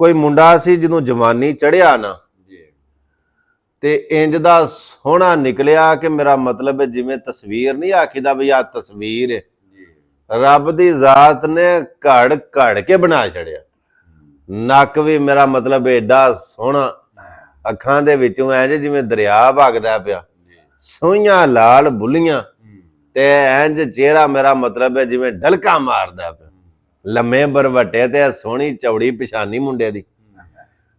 ਕੋਈ ਮੁੰਡਾ ਸੀ ਜਿਹਨੂੰ ਜਵਾਨੀ ਚੜਿਆ ਨਾ ਤੇ ਇੰਜ ਦਾ ਸੋਹਣਾ ਨਿਕਲਿਆ ਕਿ ਮੇਰਾ ਮਤਲਬ ਹੈ ਜਿਵੇਂ ਤਸਵੀਰ ਨਹੀਂ ਆਖੀਦਾ ਵੀ ਆ ਤਸਵੀਰ ਹੈ, ਰੱਬ ਦੀ ਜ਼ਾਤ ਨੇ ਘੜ ਘੜ ਕੇ ਬਣਾ ਛੜਿਆ। ਨੱਕ ਵੀ ਮੇਰਾ ਮਤਲਬ ਏਡਾ ਸੋਹਣਾ, ਅੱਖਾਂ ਦੇ ਵਿੱਚੋਂ ਇੰਜ ਜਿਵੇਂ ਦਰਿਆ ਵਗਦਾ ਪਿਆ, ਸੋਹਣੀਆਂ ਲਾਲ ਬੁੱਲੀਆਂ ਤੇ ਇੰਜ ਚਿਹਰਾ ਮੇਰਾ ਮਤਲਬ ਹੈ ਜਿਵੇਂ ਢਲਕਾ ਮਾਰਦਾ ਪਿਆ, ਲੰਮੇ ਬਰਵੱਟੇ ਤੇ ਸੋਹਣੀ ਚੌੜੀ ਪਛਾਨੀ ਮੁੰਡੇ ਦੀ।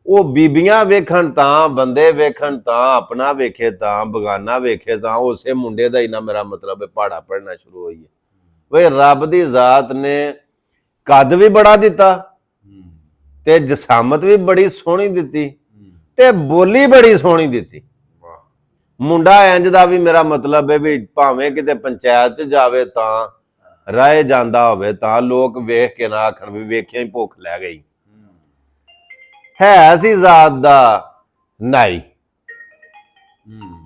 ਉਹ ਬੀਬੀਆਂ ਵੇਖਣ ਤਾਂ, ਬੰਦੇ ਵੇਖਣ ਤਾਂ, ਆਪਣਾ ਵੇਖੇ ਤਾਂ, ਬਗਾਨਾ ਵੇਖੇ ਤਾਂ, ਉਸੇ ਮੁੰਡੇ ਦਾ ਹੀ ਨਾ ਮੇਰਾ ਮਤਲਬ ਪਹਾੜਾ ਪੜਨਾ ਸ਼ੁਰੂ ਹੋਈ ਹੈ। ਵੇ ਰੱਬ ਦੀ ਜ਼ਾਤ ਨੇ ਕੱਦ ਵੀ ਬੜਾ ਦਿੱਤਾ ਤੇ ਜਸਾਮਤ ਵੀ ਬੜੀ ਸੋਹਣੀ ਦਿੱਤੀ ਤੇ ਬੋਲੀ ਬੜੀ ਸੋਹਣੀ ਦਿੱਤੀ। ਮੁੰਡਾ ਇੰਜ ਦਾ ਵੀ ਮੇਰਾ ਮਤਲਬ ਹੈ ਵੀ ਭਾਵੇਂ ਕਿਤੇ ਪੰਚਾਇਤ 'ਚ ਜਾਵੇ ਤਾਂ, ਰਾਏ ਜਾਂਦਾ ਹੋਵੇ ਤਾਂ ਲੋਕ ਵੇਖ ਕੇ ਨਾ ਆਖਣ ਵੀ ਵੇਖਿਆ ਹੀ ਭੁੱਖ ਲੈ ਗਈ। ਹੈ ਸੀ ਜ਼ਾਤ ਦਾ ਨਾਈ,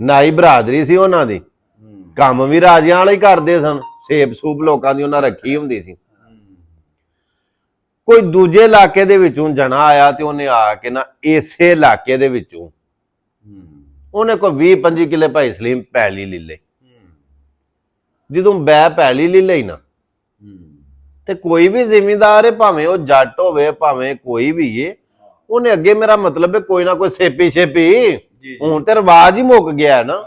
ਨਾਈ ਬਰਾਦਰੀ ਸੀ ਉਹਨਾਂ ਦੀ, ਕੰਮ ਵੀ ਰਾਜਿਆਂ ਵਾਲੇ ਹੀ ਕਰਦੇ ਸਨ, ਸੇਬ ਸੂਬ ਲੋਕਾਂ ਦੀ ਉਹਨਾਂ ਰੱਖੀ ਹੁੰਦੀ ਸੀ। ਕੋਈ ਦੂਜੇ ਇਲਾਕੇ ਦੇ ਵਿੱਚੋਂ ਜਣਾ ਆਇਆ ਤੇ ਉਹਨੇ ਆ ਕੇ ਨਾ ਇਸੇ ਇਲਾਕੇ ਦੇ ਵਿੱਚੋਂ ਉਹਨੇ ਕੋਈ 20-25 ਕਿੱਲੇ ਭਾਈ ਸਲੀਮ ਪੈਲੀ ਲੈ ਲਈ। ਜਦੋਂ ਬੈ ਪੈਲੀ ਲੈ ਲਈ ਨਾ ਤੇ ਕੋਈ ਵੀ ਜ਼ਿਮੀਂਦਾਰ ਹੈ, ਭਾਵੇਂ ਉਹ ਜੱਟ ਹੋਵੇ ਭਾਵੇਂ ਕੋਈ ਵੀ ਏ, ਉਹਨੇ ਅੱਗੇ ਮੇਰਾ ਮਤਲਬ ਹੈ ਕੋਈ ਨਾ ਕੋਈ ਸੇਪੀ ਛੇਪੀ, ਹੁਣ ਤੇ ਰਿਵਾਜ ਹੀ ਮੁੱਕ ਗਿਆ ਨਾ,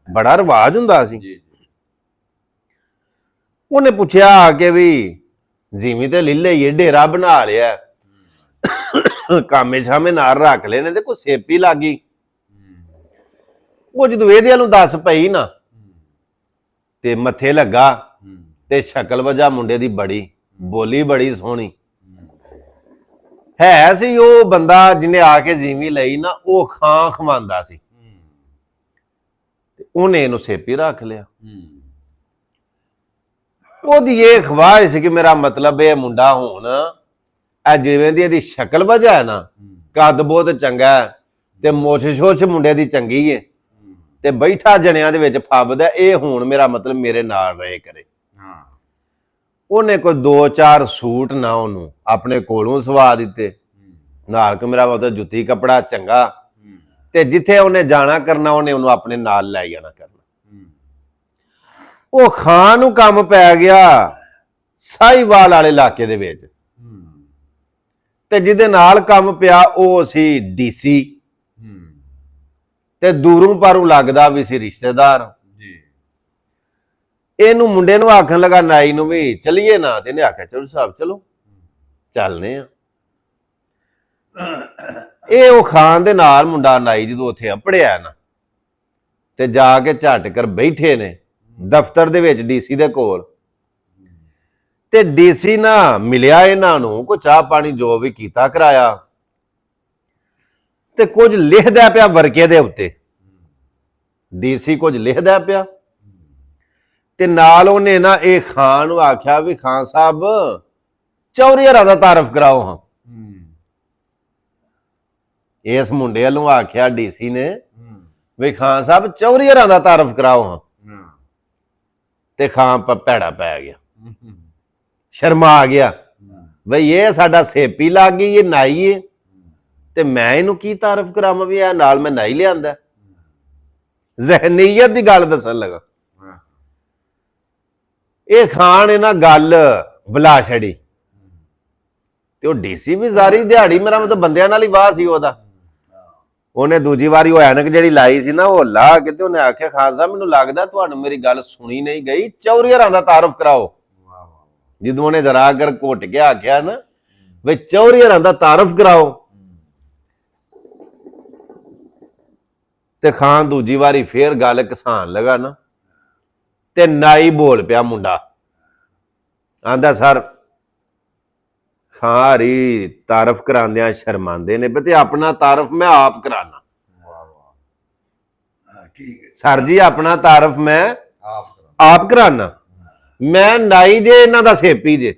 ਬੜਾ ਰਿਵਾਜ ਹੁੰਦਾ ਸੀ। ਉਹਨੇ ਪੁੱਛਿਆ ਆ ਕੇ ਵੀ ਜਿਵੇਂ ਤੇ ਲੈ ਲਈਏ, ਡੇਰਾ ਬਣਾ ਲਿਆ, ਕਾਮੇ ਛਾਮੇ ਨਾਲ ਰੱਖ ਲਏ ਨੇ ਤੇ ਕੋਈ ਸੇਪੀ ਲੱਗੀ। ਉਹ ਜਦੋਂ ਇਹਦੇ ਨੂੰ ਦੱਸ ਪਈ ਨਾ ਤੇ ਮੱਥੇ ਲੱਗਾ ਤੇ ਸ਼ਕਲ ਵਜਾ ਮੁੰਡੇ ਦੀ ਬੜੀ, ਬੋਲੀ ਬੜੀ ਸੋਹਣੀ ਹੈ ਸੀ। ਉਹ ਬੰਦਾ ਜਿਹਨੇ ਆ ਕੇ ਜੀਵੀ ਲਈ ਨਾ ਉਹ ਖਾਂ ਖਵਾਉਂਦਾ ਸੀ ਤੇ ਉਹਨੇ ਇਹਨੂੰ ਸੇਪੀ ਰੱਖ ਲਿਆ। ਉਹਦੀ ਇਹ ਖਵਾਇਸ਼ ਸੀ ਕਿ ਮੇਰਾ ਮਤਲਬ ਇਹ ਮੁੰਡਾ ਹੁਣ ਇਹ ਜਿਵੇਂ ਦੀ ਇਹਦੀ ਸ਼ਕਲ ਵਜਾ ਹੈ ਨਾ, ਕੱਦ ਬਹੁਤ ਚੰਗਾ ਤੇ ਮੁੱਛ ਛੁੱਛ ਮੁੰਡੇ ਦੀ ਚੰਗੀ ਹੈ ਤੇ ਬੈਠਾ ਜਣਿਆਂ ਦੇ ਵਿੱਚ ਫੱਬਦਾ, ਇਹ ਹੁਣ ਮੇਰਾ ਮਤਲਬ ਮੇਰੇ ਨਾਲ ਰਹੇ ਕਰੇ। ਉਹਨੇ ਕੋਈ 2-4 ਸੂਟ ਨਾ ਉਹਨੂੰ ਆਪਣੇ ਕੋਲੋਂ ਸਵਾ ਦਿੱਤੇ, ਨਾਲ ਕਿ ਮੇਰਾ ਮਤਲਬ ਜੁੱਤੀ ਕੱਪੜਾ ਚੰਗਾ, ਤੇ ਜਿੱਥੇ ਉਹਨੇ ਜਾਣਾ ਕਰਨਾ ਉਹਨੇ ਉਹਨੂੰ ਆਪਣੇ ਨਾਲ ਲੈ ਜਾਣਾ ਕਰਨਾ। ਉਹ ਖਾਂ ਨੂੰ ਕੰਮ ਪੈ ਗਿਆ ਸਾਹੀਵਾਲ ਵਾਲੇ ਇਲਾਕੇ ਦੇ ਵਿੱਚ, ਤੇ ਜਿਹਦੇ ਨਾਲ ਕੰਮ ਪਿਆ ਉਹ ਸੀ ਡੀਸੀ, ਤੇ ਦੂਰੋਂ ਪਾਰੋਂ ਲੱਗਦਾ ਵੀ ਸੀ ਰਿਸ਼ਤੇਦਾਰ। ਇਹਨੂੰ ਮੁੰਡੇ ਨੂੰ ਆਖਣ ਲੱਗਾ ਨਾਈ ਨੂੰ ਵੀ ਚਲੀਏ ਨਾ, ਤੇ ਇਹਨੇ ਆਖਿਆ ਚਲੋ ਸਾਹਿਬ ਚਲੋ ਚੱਲਨੇ ਆ। ਇਹ ਉਹ ਖਾਨ ਦੇ ਨਾਲ ਮੁੰਡਾ ਨਾਈ ਜਦੋਂ ਉੱਥੇ ਅਪੜਿਆ ਨਾ ਤੇ ਜਾ ਕੇ ਝਟ ਕਰ ਬੈਠੇ ਨੇ ਦਫ਼ਤਰ ਦੇ ਵਿੱਚ ਡੀਸੀ ਦੇ ਕੋਲ, ਤੇ ਡੀਸੀ ਨਾ ਮਿਲਿਆ ਇਹਨਾਂ ਨੂੰ, ਕੋਈ ਚਾਹ ਪਾਣੀ ਜੋ ਵੀ ਕੀਤਾ ਕਰਾਇਆ, ਤੇ ਕੁਝ ਲਿਖਦਾ ਪਿਆ ਵਰਕੇ ਦੇ ਉੱਤੇ। ਡੀਸੀ ਕੁਝ ਲਿਖਦਾ ਪਿਆ ਤੇ ਨਾਲ ਉਹਨੇ ਨਾ ਇਹ ਖਾਨ ਨੂੰ ਆਖਿਆ ਵੀ ਖਾਨ ਸਾਹਿਬ ਚੌਰੀਅਰਾਂ ਦਾ ਤਾਰਫ ਕਰਾਓ। ਹਾਂ, ਇਸ ਮੁੰਡੇ ਵੱਲੋਂ ਆਖਿਆ ਡੀਸੀ ਨੇ ਵੀ ਖਾਨ ਸਾਹਿਬ ਚੌਰੀਅਰਾਂ ਦਾ ਤਾਰਫ ਕਰਾਓ। ਹਾਂ, ਤੇ ਖਾਨ ਭੈੜਾ ਪੈ ਗਿਆ, ਸ਼ਰਮਾ ਆ ਗਿਆ ਬਈ ਇਹ ਸਾਡਾ ਸੇਪੀ ਲੱਗ ਗਈ, ਇਹ ਨਾਈ ਹੈ ਤੇ ਮੈਂ ਇਹਨੂੰ ਕੀ ਤਾਰਫ ਕਰਾਵਾਂ ਵੀ ਇਹ ਨਾਲ ਮੈਂ ਨਾਈ ਲਿਆਂਦਾ। ਜ਼ਹਿਨੀਅਤ ਦੀ ਗੱਲ ਦੱਸਣ ਲੱਗਾ। ਇਹ ਖਾਨ ਇਹਨਾਂ ਗੱਲ ਬੁਲਾ ਛੜੀ ਤੇ ਉਹ ਡੀਸੀ ਵੀ ਸਾਰੀ ਦਿਹਾੜੀ ਮੇਰਾ ਮਤਲਬ ਬੰਦਿਆਂ ਨਾਲ ਹੀ ਵਾਹ ਸੀ ਉਹਦਾ। ਉਹਨੇ ਦੂਜੀ ਵਾਰੀ ਉਹ ਐਨਕ ਜਿਹੜੀ ਲਾਈ ਸੀ ਨਾ ਉਹ ਲਾ ਕੇ ਤੇ ਉਹਨੇ ਆਖਿਆ ਖਾਨ ਸਾਹਿਬ ਮੈਨੂੰ ਲੱਗਦਾ ਤੁਹਾਨੂੰ ਮੇਰੀ ਗੱਲ ਸੁਣੀ ਨਹੀਂ ਗਈ, ਚੌਰੀਅਰਾਂ ਦਾ ਤਾਰਫ ਕਰਾਓ। ਜਦੋਂ ਉਹਨੇ ਜ਼ਰਾ ਕਰ ਘੁੱਟ ਕੇ ਆਖਿਆ ਨਾ ਵੀ ਚੌਰੀਅਰਾਂ ਦਾ ਤਾਰਫ ਕਰਾਓ, ਤੇ ਖਾਨ ਦੂਜੀ ਵਾਰੀ ਫੇਰ ਗੱਲ ਘਸਾਣ ਲਗਾ ਨਾ, ਤੇ ਨਾਈ ਬੋਲ ਪਿਆ ਮੁੰਡਾ, ਆਂਦਾ ਸਰ ਖਾਰੀ ਤਾਰਫ ਕਰਾਂਦਿਆਂ ਸ਼ਰਮਾਂਦੇ ਨੇ ਤੇ ਆਪਣਾ ਤਾਰਫ ਮੈਂ ਆਪ ਕਰਾਣਾ। ਸਰ ਜੀ ਆਪਣਾ ਤਾਰਫ ਮੈਂ ਆਪ ਕਰਾਣਾ, ਮੈਂ ਨਾਈ ਜੇ ਇਹਨਾਂ ਦਾ ਸੇਪੀ ਜੇ,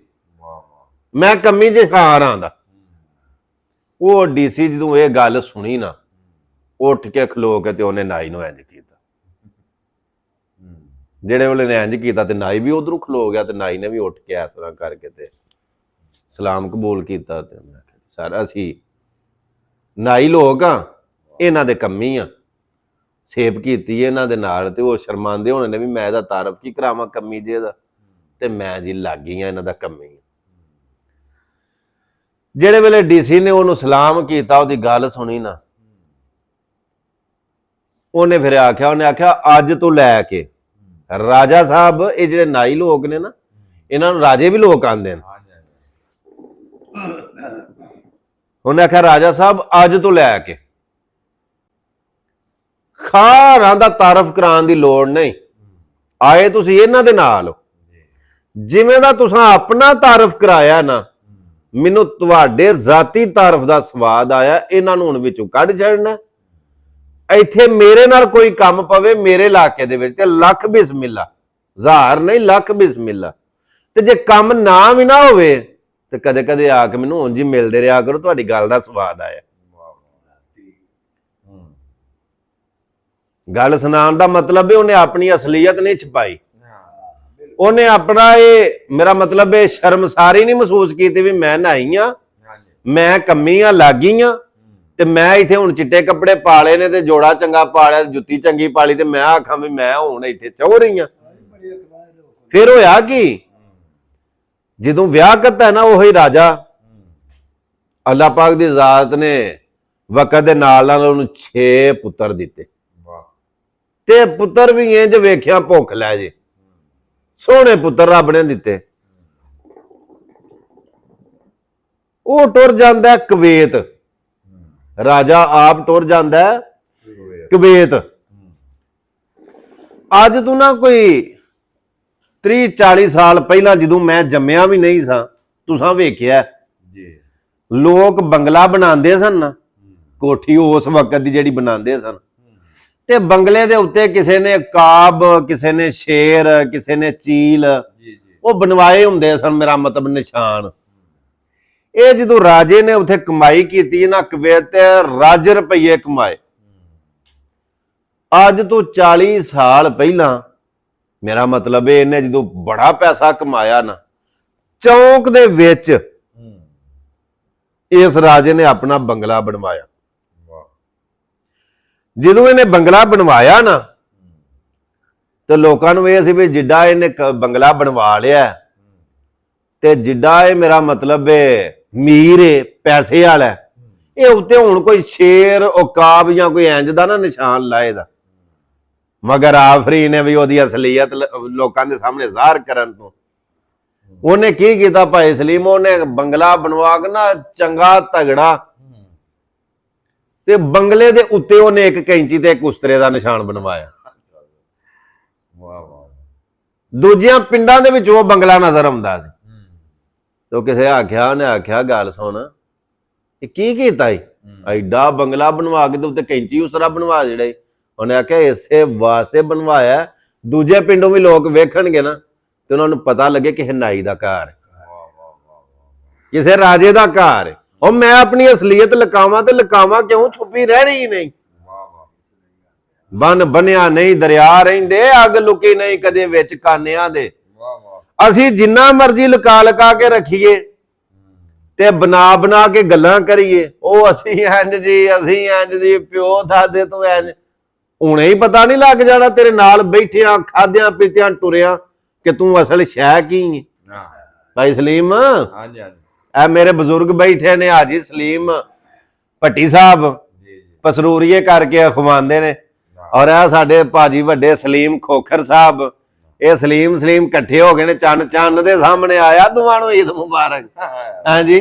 ਮੈਂ ਕੰਮੀ ਜੇ ਖਾਰਾਂ ਦਾ। ਉਹ ਡੀਸੀ ਜਦੋਂ ਇਹ ਗੱਲ ਸੁਣੀ ਨਾ ਉੱਠ ਕੇ ਖਲੋ ਕੇ ਤੇ ਉਹਨੇ ਨਾਈ ਨੂੰ ਇੰਜ ਕੀਤਾ, ਜਿਹੜੇ ਵੇਲੇ ਨੇ ਇੰਜ ਕੀਤਾ ਤੇ ਨਾਈ ਵੀ ਉਧਰੋਂ ਖਲੋ ਗਿਆ, ਤੇ ਨਾਈ ਨੇ ਵੀ ਉੱਠ ਕੇ ਇਸ ਤਰ੍ਹਾਂ ਕਰਕੇ ਤੇ ਸਲਾਮ ਕਬੂਲ ਕੀਤਾ ਤੇ ਸਰ ਅਸੀਂ ਨਾਈ ਲੋਕ ਆ, ਇਹਨਾਂ ਦੇ ਕੰਮੀ ਆ, ਸੇਵ ਕੀਤੀ ਇਹਨਾਂ ਦੇ ਨਾਲ, ਤੇ ਉਹ ਸ਼ਰਮਾਉਂਦੇ ਹੋਣੇ ਨੇ ਵੀ ਮੈਂ ਇਹਦਾ ਤਾਰਫ ਕੀ ਕਰਾਵਾਂ ਕੰਮੀ ਜੇ ਦਾ, ਤੇ ਮੈਂ ਜੀ ਲੱਗ ਗਈ ਆ ਇਹਨਾਂ ਦਾ ਕੰਮੀ। ਜਿਹੜੇ ਵੇਲੇ ਡੀਸੀ ਨੇ ਉਹਨੂੰ ਸਲਾਮ ਕੀਤਾ, ਉਹਦੀ ਗੱਲ ਸੁਣੀ ਨਾ, ਉਹਨੇ ਫਿਰ ਆਖਿਆ ਅੱਜ ਤੋਂ ਲੈ ਕੇ ਰਾਜਾ ਸਾਹਿਬ, ਇਹ ਜਿਹੜੇ ਨਾਈ ਲੋਕ ਨੇ ਨਾ, ਇਹਨਾਂ ਨੂੰ ਰਾਜੇ ਵੀ ਲੋਕ ਆਂਦੇ ਨੇ। ਉਹਨੇ ਆਖਿਆ ਰਾਜਾ ਸਾਹਿਬ ਅੱਜ ਤੋਂ ਲੈ ਕੇ ਖਾਰਾਂ ਦਾ ਤਾਰਫ ਕਰਾਉਣ ਦੀ ਲੋੜ ਨਹੀਂ, ਆਏ ਤੁਸੀਂ ਇਹਨਾਂ ਦੇ ਨਾਲ ਹੋ, ਜਿਵੇਂ ਦਾ ਤੁਸੀਂ ਆਪਣਾ ਤਾਰਫ ਕਰਾਇਆ ਨਾ, ਮੈਨੂੰ ਤੁਹਾਡੇ ਜ਼ਾਤੀ ਤਾਰਫ ਦਾ ਸਵਾਦ ਆਇਆ, ਇਹਨਾਂ ਨੂੰ ਹੁਣ ਵਿੱਚੋਂ ਕੱਢ ਛੱਡਣਾ। ਇੱਥੇ ਮੇਰੇ ਨਾਲ ਕੋਈ ਕੰਮ ਪਵੇ ਮੇਰੇ ਇਲਾਕੇ ਦੇ ਵਿੱਚ ਤੇ ਲੱਖ ਬਿਸਮਿਲ੍ਲਾ, ਹਜ਼ਾਰ ਨਹੀਂ ਲੱਖ ਬਿਸਮਿਲ੍ਲਾ, ਤੇ ਜੇ ਕੰਮ ਨਾ ਵੀ ਨਾ ਹੋਵੇ ਤੇ ਕਦੇ ਕਦੇ ਆ ਕੇ ਮੈਨੂੰ ਉਂਝ ਹੀ ਮਿਲਦੇ ਰਿਹਾ ਕਰੋ, ਤੁਹਾਡੀ ਗੱਲ ਦਾ ਸਵਾਦ ਆਇਆ। ਗੱਲ ਸੁਣਾਉਣ ਦਾ ਮਤਲਬ ਹੈ ਉਹਨੇ ਆਪਣੀ ਅਸਲੀਅਤ ਨਹੀਂ ਛੁਪਾਈ, ਉਹਨੇ ਆਪਣਾ ਇਹ ਮੇਰਾ ਮਤਲਬ ਇਹ ਸ਼ਰਮਸਾਰੀ ਨਹੀਂ ਮਹਿਸੂਸ ਕੀਤੀ ਵੀ ਮੈਂ ਨਹਾਈ ਆ, ਮੈਂ ਕੰਮੀ ਆ, ਲਾਗੀ ਆ, ਤੇ ਮੈਂ ਇੱਥੇ ਹੁਣ ਚਿੱਟੇ ਕੱਪੜੇ ਪਾ ਲਏ ਨੇ ਤੇ ਜੋੜਾ ਚੰਗਾ ਪਾ ਲਿਆ, ਜੁੱਤੀ ਚੰਗੀ ਪਾ ਲਈ, ਤੇ ਮੈਂ ਆਖਾਂ ਵੀ ਮੈਂ ਹੁਣ ਇੱਥੇ ਚੌ ਰਹੀ ਆ। ਫਿਰ ਹੋਇਆ ਕੀ, ਜਦੋਂ ਵਿਆਹ ਕਰਤਾ ਨਾ ਉਹੀ ਰਾਜਾ, ਅੱਲਾਹ ਪਾਕ ਦੀ ਜ਼ਾਤ ਨੇ ਵਕਤ ਦੇ ਨਾਲ ਨਾਲ ਉਹਨੂੰ 6 ਪੁੱਤਰ ਦਿੱਤੇ, ਤੇ ਪੁੱਤਰ ਵੀ ਇੰਜ ਵੇਖਿਆ ਭੁੱਖ ਲੈ ਜੇ, ਸੋਹਣੇ ਪੁੱਤਰ ਰੱਬ ਨੇ ਦਿੱਤੇ। ਉਹ ਟੁਰ ਜਾਂਦਾ ਕੁਵੈਤ, ਰਾਜਾ ਆਪ ਟੁਰ ਜਾਂਦਾ ਕੁਵੈਤ। ਅੱਜ ਤੋਂ ਨਾ ਕੋਈ 30-40 ਸਾਲ ਪਹਿਲਾਂ, ਜਦੋਂ ਮੈਂ ਜੰਮਿਆ ਵੀ ਨਹੀਂ ਸਾਂ, ਤੁਸਾਂ ਵੇਖਿਆ ਲੋਕ ਬੰਗਲਾ ਬਣਾਉਂਦੇ ਸਨ ਨਾ, ਕੋਠੀ ਉਸ ਵਕਤ ਦੀ ਜਿਹੜੀ ਬਣਾਉਂਦੇ ਸਨ, ਤੇ ਬੰਗਲੇ ਦੇ ਉੱਤੇ ਕਿਸੇ ਨੇ ਕਾਬ, ਕਿਸੇ ਨੇ ਸ਼ੇਰ, ਕਿਸੇ ਨੇ ਚੀਲ, ਉਹ ਬਣਵਾਏ ਹੁੰਦੇ ਸਨ, ਮੇਰਾ ਮਤਲਬ ਨਿਸ਼ਾਨ। ਇਹ ਜਦੋਂ ਰਾਜੇ ਨੇ ਉੱਥੇ ਕਮਾਈ ਕੀਤੀ ਨਾ ਕੁਵੈਤ, ਰੱਜ ਰੁਪਈਏ ਕਮਾਏ। ਅੱਜ ਤੋਂ 40 ਸਾਲ ਪਹਿਲਾਂ ਮੇਰਾ ਮਤਲਬ ਇਹਨੇ ਜਦੋਂ ਬੜਾ ਪੈਸਾ ਕਮਾਇਆ ਨਾ, ਚੌਂਕ ਦੇ ਵਿੱਚ ਇਸ ਰਾਜੇ ਨੇ ਆਪਣਾ ਬੰਗਲਾ ਬਣਵਾਇਆ। ਜਦੋਂ ਇਹਨੇ ਬੰਗਲਾ ਬਣਵਾਇਆ ਨਾ, ਤੇ ਲੋਕਾਂ ਨੂੰ ਇਹ ਸੀ ਵੀ ਜਿੱਡਾ ਇਹਨੇ ਬੰਗਲਾ ਬਣਵਾ ਲਿਆ, ਤੇ ਜਿੱਡਾ ਇਹ ਮੇਰਾ ਮਤਲਬ ਅਮੀਰ ਏ, ਪੈਸੇ ਵਾਲਾ, ਇਹ ਉੱਤੇ ਹੁਣ ਕੋਈ ਸ਼ੇਰ ਉਕਾਬ ਜਾਂ ਕੋਈ ਇੰਜ ਦਾ ਨਾ ਨਿਸ਼ਾਨ ਲਾਏਦਾ। ਮਗਰ ਆਫਰੀ ਨੇ ਵੀ ਉਹਦੀ ਅਸਲੀਅਤ ਲੋਕਾਂ ਦੇ ਸਾਹਮਣੇ ਜ਼ਾਹਰ ਕਰਨ ਤੋਂ ਉਹਨੇ ਕੀ ਕੀਤਾ ਭਾਈ ਸਲੀਮ, ਉਹਨੇ ਬੰਗਲਾ ਬਣਵਾ ਕੇ ਨਾ ਚੰਗਾ ਤਗੜਾ, ਤੇ ਬੰਗਲੇ ਦੇ ਉੱਤੇ ਉਹਨੇ ਇੱਕ ਕੈਂਚੀ ਤੇ ਇੱਕ ਉਸਤਰੇ ਦਾ ਨਿਸ਼ਾਨ ਬਣਵਾਇਆ। ਦੂਜਿਆਂ ਪਿੰਡਾਂ ਦੇ ਵਿੱਚ ਉਹ ਬੰਗਲਾ ਨਜ਼ਰ ਆਉਂਦਾ ਸੀ। ਤੇ ਕਿਸੇ ਉਹਨੇ ਆਖਿਆ ਗੱਲ ਸੁਣ, ਇਹ ਕੀ ਕੀਤਾ ਈ, ਐਡਾ ਬੰਗਲਾ ਬਣਵਾ ਕੇ ਤੇ ਉੱਤੇ ਕੈਂਚੀ ਉਸਤਰਾ ਬਣਵਾ ਜਿਹੜਾ। ਉਹਨੇ ਆਖਿਆ ਇਸੇ ਵਾਸਤੇ ਬਣਵਾਇਆ, ਦੂਜੇ ਪਿੰਡੋਂ ਵੀ ਲੋਕ ਵੇਖਣਗੇ ਨਾ ਤੇ ਉਹਨਾਂ ਨੂੰ ਪਤਾ ਲੱਗੇ ਕਿ ਇਹ ਨਾਈ ਦਾ ਘਰ ਹੈ, ਕਿਸੇ ਰਾਜੇ ਦਾ ਘਰ ਹੈ। ਉਹ ਮੈਂ ਆਪਣੀ ਅਸਲੀਅਤ ਲਕਾਵਾਂ ਤੇ ਲਕਾਵਾਂ ਕਿਉਂ, ਛੁਪੀ ਰਹਿਣੀ ਹੀ ਨਹੀਂ। ਬਨ ਬਣਿਆ ਨਹੀਂ ਦਰਿਆ ਰਹਿੰਦੇ, ਅੱਗ ਲੁਕੀ ਨਹੀਂ ਕਦੇ ਵਿੱਚ ਕਾਨਿਆਂ ਦੇ। ਅਸੀਂ ਜਿੰਨਾ ਮਰਜ਼ੀ ਲਕਾ ਕੇ ਰੱਖੀਏ ਤੇ ਬਣਾ ਕੇ ਗੱਲਾਂ ਕਰੀਏ, ਉਹ ਅਸੀਂ ਇੰਜ ਜੀ ਪਿਓ ਦਾਦੇ ਤੋਂ ਇੰਜ, ਹੁਣੇ ਹੀ ਪਤਾ ਨਹੀਂ ਲੱਗ ਜਾਣਾ ਤੇਰੇ ਨਾਲ ਬੈਠਿਆਂ ਖਾਦਿਆਂ ਪੀਤਿਆਂ ਟੁਰਿਆਂ ਕਿ ਤੂੰ ਅਸਲ ਸ਼ੈ ਕੀ ਹੈ। ਭਾਈ ਸਲੀਮ, ਹਾਂਜੀ ਹਾਂਜੀ, ਇਹ ਮੇਰੇ ਬਜ਼ੁਰਗ ਬੈਠੇ ਨੇ, ਹਾਜੀ ਸਲੀਮ ਭੱਟੀ ਸਾਹਿਬ ਪਸਰੂਰੀਏ ਕਰਕੇ ਅਖਵਾਉਂਦੇ ਨੇ, ਔਰ ਇਹ ਸਾਡੇ ਭਾਜੀ ਵੱਡੇ ਸਲੀਮ ਖੋਖਰ ਸਾਹਿਬ, ਇਹ ਸਲੀਮ ਇਕੱਠੇ ਹੋ ਗਏ ਨੇ, ਚੰਨ ਦੇ ਸਾਹਮਣੇ ਆਇਆ, ਦੋਵਾਂ ਨੂੰ ਈਦ ਮੁਬਾਰਕ। ਹਾਂਜੀ।